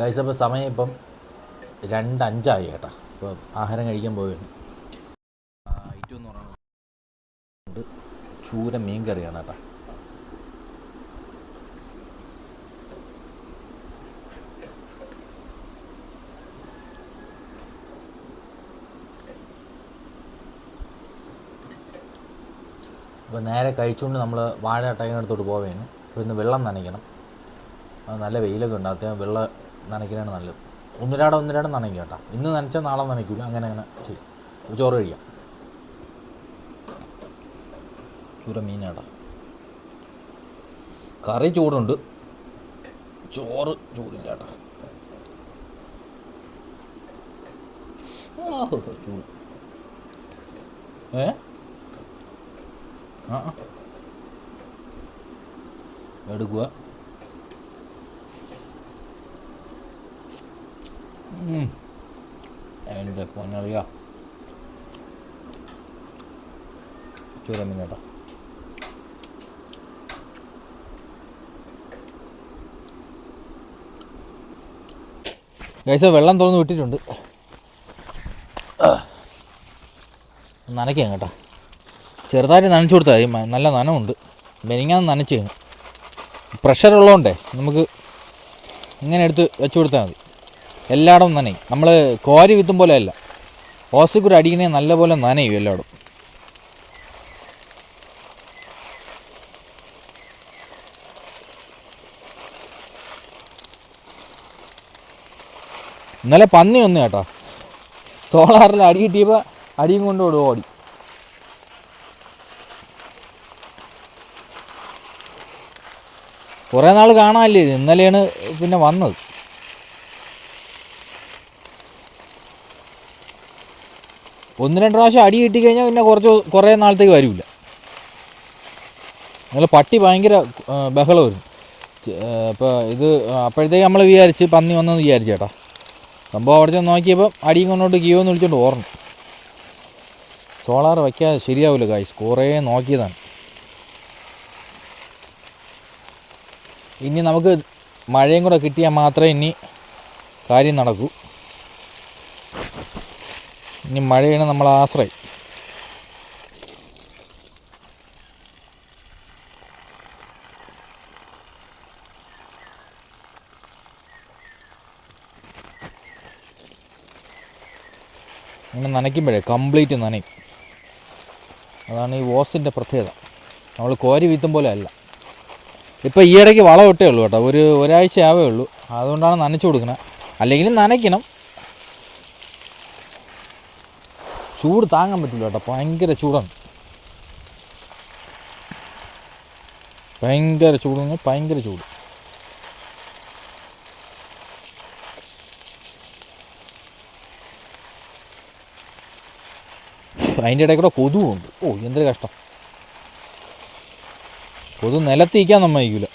Guys അപ്പോൾ സമയം ഇപ്പം 2:05 കേട്ടോ. ഇപ്പോൾ ആഹാരം കഴിക്കാൻ പോവുകയാണ്. ഐറ്റം എന്ന് പറയുന്നത് ചൂര മീൻ കറിയാണ് കേട്ടോ. അപ്പോൾ നേരെ കഴിച്ചുകൊണ്ട് നമ്മൾ വാഴ ടൈനടുത്തോട്ട് പോവുകയാണ്. അപ്പോൾ ഇന്ന് വെള്ളം നനയ്ക്കണം. അത് നല്ല വെയിലൊക്കെ ഉണ്ട്, അത്യാവശ്യം വെള്ളം നനയ്ക്കാനാണ് നല്ലത്. ഒന്നിരാടം നനയ്ക്കും കേട്ടോ. ഇന്ന് നനച്ചാൽ നാളെ നനയ്ക്കില്ല, അങ്ങനെ ചെയ്യും. ചോറ് കഴിക്കാം. ചൂര മീൻ കേട്ടോ. കറി ചൂടുണ്ട്, ചോറ് ചൂടില്ല കേട്ടോ. ചൂട് എടുക്കുക. എൻ്റെ പൊന്നളിയ ചൂര മീൻ കേട്ടോ. ഗൈസ് വെള്ളം തുറന്ന് വിട്ടിട്ടുണ്ട്, നനയ്ക്കാം കേട്ടോ. ചെറുതായിട്ട് നനച്ചു കൊടുത്താൽ മതി, നല്ല നനവുണ്ട്. മെനിങ്ങാന്ന് നനച്ച് കഴിഞ്ഞു. പ്രഷർ ഉള്ളതുകൊണ്ടേ നമുക്ക് ഇങ്ങനെ എടുത്ത് വെച്ച് കൊടുത്താൽ മതി. എല്ലായിടവും നനയും. നമ്മൾ കോരി വിത്തും പോലെ അല്ല, ഓസിക്കൂടെ അടിക്കണേ നല്ലപോലെ നനയും എല്ലായിടും. ഇന്നലെ പന്നി വന്നു കേട്ടോ. സോളാറിൽ അടി കിട്ടിയപ്പോൾ അടിയും കൊണ്ട് ഓടി. കുറേ നാൾ കാണാനില്ലേ, ഇന്നലെയാണ് പിന്നെ വന്നത്. ഒന്ന് രണ്ട് പ്രാവശ്യം അടി കിട്ടിക്കഴിഞ്ഞാൽ പിന്നെ കുറേ നാളത്തേക്ക് വരില്ല. നിങ്ങൾ പട്ടി ഭയങ്കര ബഹളം വരും. ഇപ്പോൾ ഇത് അപ്പോഴത്തേക്ക് നമ്മൾ വിചാരിച്ച് പന്നി വന്നെന്ന് വിചാരിച്ചു കേട്ടോ. സംഭവം അവിടെ ചെന്ന് നോക്കിയപ്പോൾ അടിയും കൊണ്ടോട്ട് ഗീവെന്ന് വിളിച്ചോണ്ട് ഓർന്നു. സോളാർ വയ്ക്കാതെ ശരിയാവില്ല ഗൈസ്, കുറേ നോക്കിയതാണ്. ഇനി നമുക്ക് മഴയും കൂടെ കിട്ടിയാൽ മാത്രമേ ഇനി കാര്യം നടക്കൂ. ഇനി മഴയാണ് നമ്മളെ ആശ്രയം. ഇങ്ങനെ നനയ്ക്കുമ്പോഴേ കംപ്ലീറ്റ് നനയും. അതാണ് ഈ ഓസിൻ്റെ പ്രത്യേകത. നമ്മൾ കോരി വീത്തും പോലെ അല്ല. ഇപ്പോൾ ഈയിടയ്ക്ക് വളം ഇട്ടേ ഉള്ളൂ കേട്ടോ, ഒരാഴ്ച ആവേ ഉള്ളൂ. അതുകൊണ്ടാണ് നനച്ചു കൊടുക്കുന്നത്. അല്ലെങ്കിലും നനയ്ക്കണം. ചൂട് താങ്ങാൻ പറ്റില്ല കേട്ടോ, ഭയങ്കര ചൂടാണ്. ഭയങ്കര ചൂട്. അതിൻ്റെ ഇടയിൽ കൂടെ കൊതുവുണ്ട്. എന്തൊരു കഷ്ടം. കൊതു നിലത്തിരിക്കാൻ സമ്മതിക്കില്ല.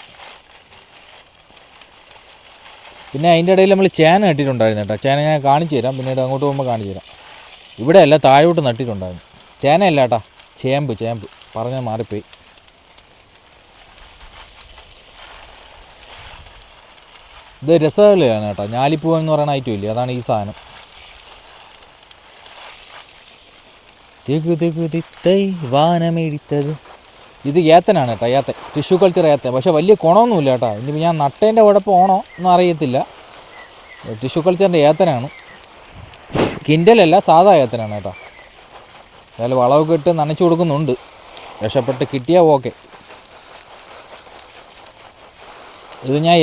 പിന്നെ അതിൻ്റെ ഇടയിൽ നമ്മൾ ചേന നട്ടിട്ടുണ്ടായിരുന്നു കേട്ടോ. ചേന ഞാൻ കാണിച്ചു തരാം, പിന്നീട് അങ്ങോട്ട് പോകുമ്പോൾ കാണിച്ചു തരാം. ഇവിടെ അല്ല, താഴോട്ട് നട്ടിട്ടുണ്ടായിരുന്നു. ചേനയല്ല കേട്ടോ, ചേമ്പ് പറഞ്ഞാൽ മാറിപ്പോയി. ഇത് രസകരമാണ് കേട്ടോ. ഞാലിപ്പൂ എന്ന് പറയുന്ന ഐറ്റം ഇല്ലേ, അതാണ് ഈ സാധനം. വാനമേടിത്തത് ഇത് ഏത്തനാണ് കേട്ടോ. ഏത്തൻ ടിഷ്യൂ കൾച്ചർ ഏത്തൻ. പക്ഷേ വലിയ ഗുണമൊന്നുമില്ല കേട്ടോ. ഇനി ഞാൻ നട്ടേൻ്റെ കുഴപ്പമാണോ ഒന്നും അറിയത്തില്ല. ടിഷ്യൂ കൾച്ചറിൻ്റെ ഏത്തനാണ്, കിൻഡലല്ല, സാധാ ഏത്തനാണ് കേട്ടോ. അതായത് വളമൊക്കെ ഇട്ട് നനച്ചു കൊടുക്കുന്നുണ്ട്. രക്ഷപ്പെട്ട് കിട്ടിയാൽ ഓക്കെ. ഇത് ഞാൻ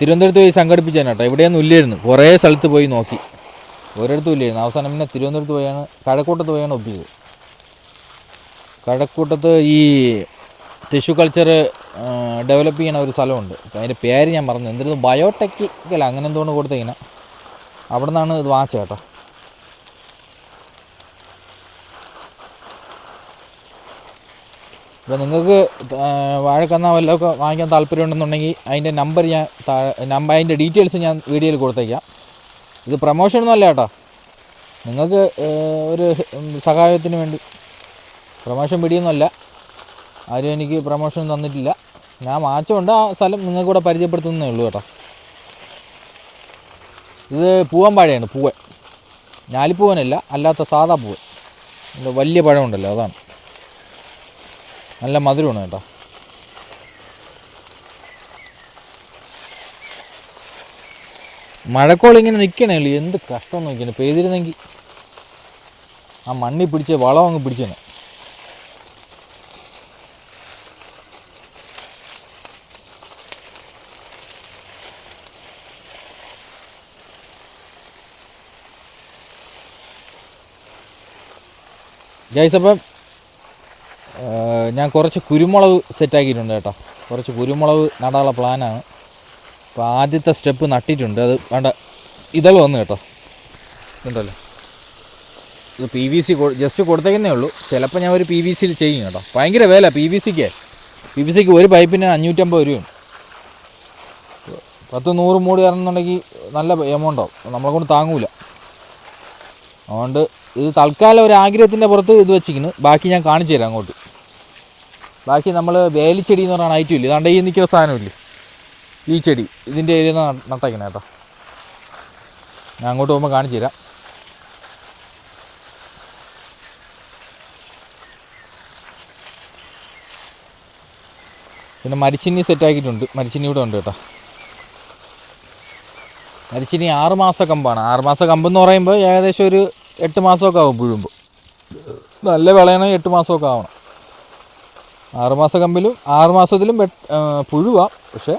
തിരുവനന്തപുരത്ത് പോയി സംഘടിപ്പിച്ചതാണ് കേട്ടോ. ഇവിടെയൊന്നും ഇല്ലായിരുന്നു, കുറേ സ്ഥലത്ത് പോയി നോക്കി, ഒരിടത്തും ഇല്ലായിരുന്നു. അവസാനം പിന്നെ തിരുവനന്തപുരത്ത് പോയാണ്, കഴക്കൂട്ടത്ത് പോയാണ് ഒപ്പിച്ചത്. കഴക്കൂട്ടത്ത് ഈ ടിഷ്യൂ കൾച്ചർ ഡെവലപ്പ് ചെയ്യണ ഒരു സ്ഥലമുണ്ട്. അപ്പോൾ അതിൻ്റെ പേര് ഞാൻ പറഞ്ഞു, എന്തെങ്കിലും ബയോടെക്നിക്കൽ അങ്ങനെ എന്തുകൊണ്ട് കൊടുത്തിങ്ങനെ. അവിടെ നിന്നാണ് ഇത് വാങ്ങിച്ചത് കേട്ടോ. അപ്പോൾ നിങ്ങൾക്ക് വാഴക്കന്ന വല്ലതൊക്കെ വാങ്ങിക്കാൻ താല്പര്യമുണ്ടെന്നുണ്ടെങ്കിൽ അതിൻ്റെ നമ്പർ അതിൻ്റെ ഡീറ്റെയിൽസ് ഞാൻ വീഡിയോയിൽ കൊടുത്തേക്കാം. ഇത് പ്രമോഷനൊന്നും അല്ല കേട്ടോ, നിങ്ങൾക്ക് ഒരു സഹായത്തിന് വേണ്ടി. പ്രമോഷൻ പിടിയൊന്നുമല്ല, ആരും എനിക്ക് പ്രമോഷൻ തന്നിട്ടില്ല. ഞാൻ വാങ്ങിച്ചുകൊണ്ട് ആ സ്ഥലം നിങ്ങൾക്കൂടെ പരിചയപ്പെടുത്തുന്നേ ഉള്ളൂ കേട്ടോ. ഇത് പൂവൻ വാഴയാണ്, പൂവൻ. ഞാലിപ്പൂവനല്ല, അല്ലാത്ത സാധാ പൂവൻ. വലിയ പഴമുണ്ടല്ലോ, അതാണ്. നല്ല മധുരമാണ് കേട്ടോ. മഴക്കോളിങ്ങനെ നിൽക്കണേ ഉള്ളൂ. എന്ത് കഷ്ടം നോക്കിയാണ്. പെയ്തിരുന്നെങ്കിൽ ആ മണ്ണിൽ പിടിച്ച് വളം അങ്ങ് പിടിച്ചേനെ. ഗൈസ്, അപ്പം ഞാൻ കുറച്ച് കുരുമുളക് സെറ്റാക്കിയിട്ടുണ്ട് കേട്ടോ. കുറച്ച് കുരുമുളക് നടാനുള്ള പ്ലാനാണ്. അപ്പോൾ ആദ്യത്തെ സ്റ്റെപ്പ് നട്ടിട്ടുണ്ട്. അത് വേണ്ട ഇതള് വന്നു കേട്ടോ. ഉണ്ടല്ലോ, ഇത് PVC ജസ്റ്റ് കൊടുത്തേക്കുന്നേ ഉള്ളൂ. ചിലപ്പോൾ ഞാൻ ഒരു PVCയിൽ ചെയ്യും കേട്ടോ. ഭയങ്കര വില PVCക്ക് ഒരു പൈപ്പിന് 550 രൂപയാണ്. 10-100 മൂടി ഇറങ്ങുന്നുണ്ടെങ്കിൽ നല്ല എമൗണ്ടാവും, നമ്മളെ കൊണ്ട് താങ്ങൂല. അതുകൊണ്ട് ഇത് തൽക്കാലം ഒരു ആഗ്രഹത്തിൻ്റെ പുറത്ത് ഇത് വെച്ചിരിക്കുന്നു. ബാക്കി ഞാൻ കാണിച്ചു തരാം അങ്ങോട്ട്. ബാക്കി നമ്മൾ വേലിച്ചെടി എന്ന് പറയുന്ന ഐറ്റം ഇല്ല, ഇതാണ്ട് ഈ നിൽക്കുന്ന സാധനമില്ലേ, ഈ ചെടി, ഇതിൻ്റെ ഏരിയ നട്ടയ്ക്കണം കേട്ടോ. ഞാൻ അങ്ങോട്ട് പോകുമ്പോൾ കാണിച്ചു തരാം. പിന്നെ മരിച്ചിനി സെറ്റാക്കിയിട്ടുണ്ട്. മരിച്ചിനി ഇവിടെ ഉണ്ട് കേട്ടോ. മരിച്ചിനി 6 മാസ കമ്പാണ്. 6 മാസ കമ്പെന്ന് പറയുമ്പോൾ ഏകദേശം ഒരു 8 മാസമൊക്കെ ആവും പുഴുമ്പോൾ. നല്ല വിളയണമെങ്കിൽ 8 മാസമൊക്കെ ആവണം. 6 മാസ കമ്പിലും 6 മാസത്തിലും പുഴുവാം. പക്ഷേ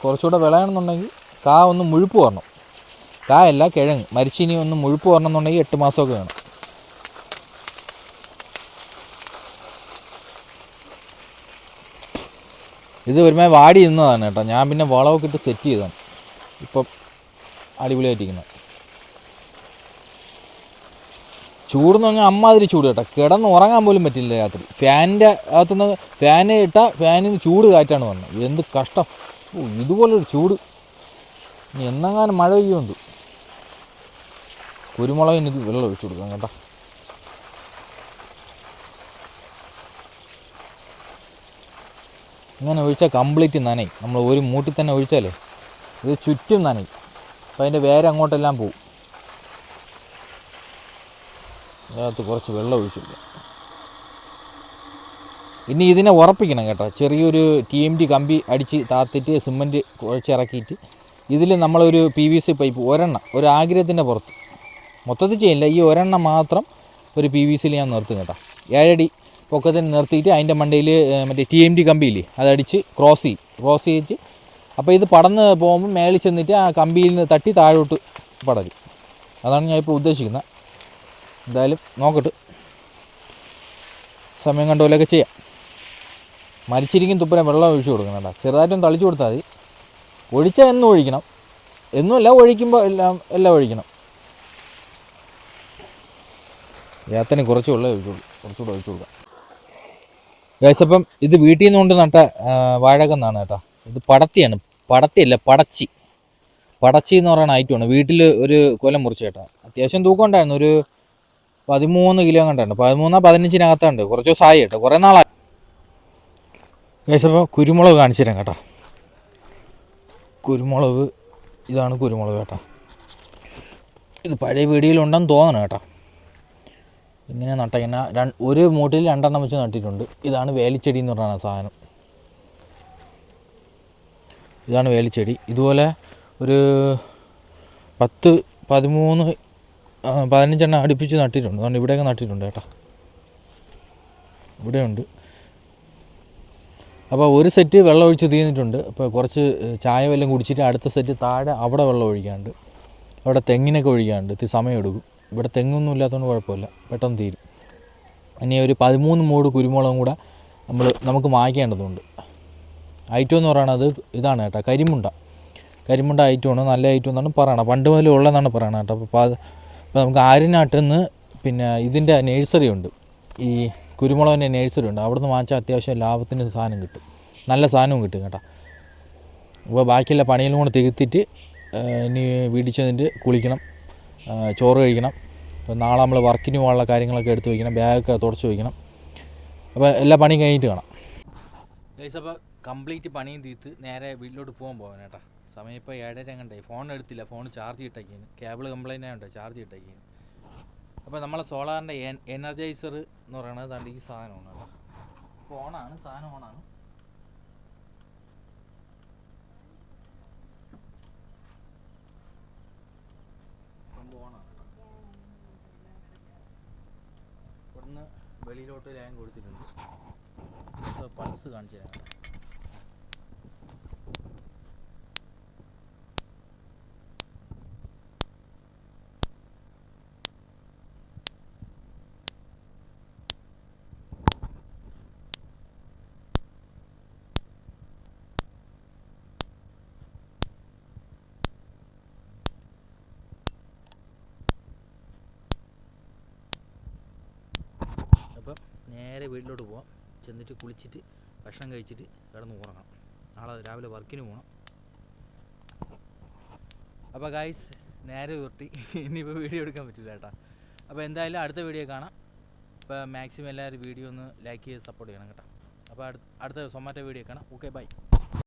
കുറച്ചുകൂടെ വിളയണമെന്നുണ്ടെങ്കിൽ കാ ഒന്ന് മുഴുപ്പ് വരണം. കായല്ല, കിഴങ്ങ്. മരിച്ചിനി ഒന്ന് മുഴുപ്പ് വരണമെന്നുണ്ടെങ്കിൽ 8 മാസമൊക്കെ വേണം. ഇത് ഒരുമാതിരി വാടി നിന്നതാണ് കേട്ടോ. ഞാൻ പിന്നെ വളമൊക്കെ ഇട്ട് സെറ്റ് ചെയ്തതാണ്. ഇപ്പം അടിപൊളിയായിട്ടിരിക്കുന്നത്. ചൂടെന്ന് പറഞ്ഞാൽ അമ്മാതിരി ചൂട് കേട്ടോ. കിടന്ന് ഉറങ്ങാൻ പോലും പറ്റില്ല രാത്രി. ഫാനിൻ്റെ അകത്തുനിന്ന് ഫാന് ഇട്ടാൽ ഫാനിന് ചൂട് കാറ്റാണ് വന്നത്. എന്ത് കഷ്ടം. ഇതുപോലൊരു ചൂട്. ഇനി എന്നെങ്ങാനും മഴ പെയ്യുമുണ്ട്. കുരുമുളകിന് ഇത് വെള്ളം ഒഴിച്ചു കൊടുക്കാം കേട്ടോ. ഇങ്ങനെ ഒഴിച്ചാൽ കംപ്ലീറ്റ് നനയും. നമ്മൾ ഒരു മൂട്ടിൽ തന്നെ ഒഴിച്ചാലേ ഇത് ചുറ്റും നനയും. അപ്പം അതിൻ്റെ വേര് അങ്ങോട്ടെല്ലാം പോവും. അതിനകത്ത് കുറച്ച് വെള്ളം ഒഴിച്ചു കൊടുക്കാം. ഇനി ഇതിനെ ഉറപ്പിക്കണം കേട്ടോ. ചെറിയൊരു TMT കമ്പി അടിച്ച് താത്തിട്ട് സിമൻറ്റ് കുഴച്ചിറക്കിയിട്ട് ഇതിൽ നമ്മളൊരു PVC പൈപ്പ് ഒരു ആഗ്രഹത്തിൻ്റെ പുറത്ത് മൊത്തത്തിൽ ചെയ്യില്ല, ഈ ഒരെണ്ണം മാത്രം ഒരു PVCയിൽ ഞാൻ നിർത്തും കേട്ടോ. 7 അടി പൊക്കത്തിന് നിർത്തിയിട്ട് അതിൻ്റെ മണ്ടയിൽ മറ്റേ TMT കമ്പിയില്ലേ അതടിച്ച് ക്രോസ് ചെയ്യിച്ച്. അപ്പോൾ ഇത് പടന്ന് പോകുമ്പോൾ മേളിൽ ചെന്നിട്ട് ആ കമ്പിയിൽ നിന്ന് തട്ടി താഴോട്ട് പടരും. അതാണ് ഞാൻ ഇപ്പോൾ ഉദ്ദേശിക്കുന്നത്. എന്തായാലും നോക്കട്ടെ, സമയം കണ്ട പോലെയൊക്കെ ചെയ്യാം. മരിച്ചിരിക്കും തുപ്പനെ വെള്ളം ഒഴിച്ചു കൊടുക്കണം കേട്ടോ. ചെറുതായിട്ടൊന്ന് തളിച്ചു കൊടുത്താൽ മതി. ഒഴിച്ചാൽ എന്നും ഒഴിക്കണം, എന്നുമല്ല, ഒഴിക്കുമ്പോൾ എല്ലാം ഒഴിക്കണം. ഏത്തന് കുറച്ച് വെള്ളം കുറച്ചുകൂടെ ഒഴിച്ചു കൊടുക്കാം. ഗൈസ്, അപ്പം ഇത് വീട്ടിൽ നിന്ന് കൊണ്ട് നട്ട വാഴകന്നാണ് കേട്ടോ. ഇത് പടത്തിയാണ്, പടത്തിയല്ല പടച്ചി എന്ന് പറയുന്ന ഐറ്റമാണ്. വീട്ടിൽ ഒരു കൊലം മുറിച്ച് കേട്ടോ. അത്യാവശ്യം തൂക്കം ഉണ്ടായിരുന്നു, ഒരു 13 കിലോ കണ്ടായിരുന്നു. 13-15 കുറച്ച് ദിവസമായി കേട്ടോ, കുറേ നാളായി. ഗൈസ്, അപ്പോൾ കുരുമുളക് കാണിച്ചു തരാം കേട്ടോ. കുരുമുളക്, ഇതാണ് കുരുമുളക് കേട്ടോ. ഇത് പഴയ വീഡിയോയിലുണ്ടെന്ന് തോന്നണം കേട്ടോ. ഇങ്ങനെ നട്ടിങ്ങനെ ഒരു മൂട്ടിൽ 2 എണ്ണം വെച്ച് നട്ടിട്ടുണ്ട്. ഇതാണ് വേലിച്ചെടി എന്ന് പറയുന്ന സാധനം. ഇതാണ് വേലിച്ചെടി. ഇതുപോലെ ഒരു 10-15 എണ്ണം അടുപ്പിച്ച് നട്ടിട്ടുണ്ട്. അതുകൊണ്ട് ഇവിടെയൊക്കെ നട്ടിട്ടുണ്ട് കേട്ടോ. ഇവിടെയുണ്ട്. അപ്പോൾ ഒരു സെറ്റ് വെള്ളം ഒഴിച്ച് തീർന്നിട്ടുണ്ട്. അപ്പോൾ കുറച്ച് ചായ വല്ലതും കുടിച്ചിട്ട് അടുത്ത സെറ്റ് താഴെ അവിടെ വെള്ളം ഒഴിക്കാണ്ട്, അവിടെ തെങ്ങിനൊക്കെ ഒഴിക്കാണ്ട്. ഇത് സമയം എടുക്കും. ഇവിടെ തെങ്ങൊന്നും ഇല്ലാത്തതുകൊണ്ട് കുഴപ്പമില്ല, പെട്ടെന്ന് തീരും. ഇനി ഒരു 13 മൂട് കുരുമുളകും കൂടെ നമുക്ക് വാങ്ങിക്കേണ്ടതുണ്ട്. ഐറ്റം എന്ന് പറയുന്നത് ഇതാണ് കേട്ടോ, കരിമുണ്ട ഐറ്റമാണ്. നല്ല ഐറ്റം എന്നാണ് പറയണത്, പണ്ട് മുതലേ ഉള്ളതെന്നാണ് പറയണത് കേട്ടോ. അപ്പോൾ നമുക്ക് ആര്യനാട്ടിൽ നിന്ന് പിന്നെ ഇതിൻ്റെ നേഴ്സറി ഉണ്ട്, ഈ കുരുമുളകിൻ്റെ നേഴ്സറി ഉണ്ട്. അവിടെ നിന്ന് വാങ്ങിച്ചാൽ അത്യാവശ്യം ലാഭത്തിന് സാധനം കിട്ടും, നല്ല സാധനവും കിട്ടും കേട്ടോ. അപ്പോൾ ബാക്കിയുള്ള പണിയിലും കൂടെ തികത്തിയിട്ട് ഇനി വീട്ടിൽ ചെന്നിട്ട് കുളിക്കണം, ചോറ് കഴിക്കണം. അപ്പോൾ നാളെ നമ്മൾ വർക്കിന് പോകാനുള്ള കാര്യങ്ങളൊക്കെ എടുത്ത് വയ്ക്കണം, ബാഗൊക്കെ തുടച്ച് വയ്ക്കണം. അപ്പോൾ എല്ലാ പണിയും കഴിഞ്ഞിട്ട് കാണാം. അപ്പോൾ കംപ്ലീറ്റ് പണിയും തീർത്ത് നേരെ വീട്ടിലോട്ട് പോകാൻ കേട്ടോ. സമയം ഇപ്പോൾ 7:30 കണ്ടേ. ഫോൺ എടുത്തില്ല, ഫോൺ ചാർജ് ഇട്ടേക്കാണ്. കേബിൾ കംപ്ലൈൻ്റ് ആയതുകൊണ്ട് ചാർജ് ഇട്ടേക്കാണ്. അപ്പോൾ നമ്മളെ സോളാറിൻ്റെ എനർജൈസർ എന്ന് പറയുന്നത് ദാണ്ട് ഈ സാധനമാണ് കേട്ടോ. അപ്പോൾ ഓണാണ്, സാധനം ഓണാണ്. ഓണാണ് കേട്ടോ. ഇവിടുന്ന് വെളിയിലോട്ട് ലൈൻ കൊടുത്തിട്ടുണ്ട്. പൾസ് കാണിച്ചു തരാം കേട്ടോ. അപ്പം നേരെ വീട്ടിലോട്ട് പോവാം. ചെന്നിട്ട് കുളിച്ചിട്ട് ഭക്ഷണം കഴിച്ചിട്ട് കിടന്ന് ഉറങ്ങണം. നാളെ രാവിലെ വർക്കിന് പോകണം. അപ്പോൾ ഗായ്സ് നേരെ ഉരുട്ടി ഇനിയിപ്പോൾ വീഡിയോ എടുക്കാൻ പറ്റില്ല കേട്ടോ. അപ്പോൾ എന്തായാലും അടുത്ത വീഡിയോ കാണാം. അപ്പോൾ മാക്സിമം എല്ലാവരും വീഡിയോ ഒന്ന് ലൈക്ക് ചെയ്ത് സപ്പോർട്ട് ചെയ്യണം കേട്ടോ. അപ്പോൾ അടുത്ത സൊമാറ്റോ വീഡിയോ കാണാം. Okay bye.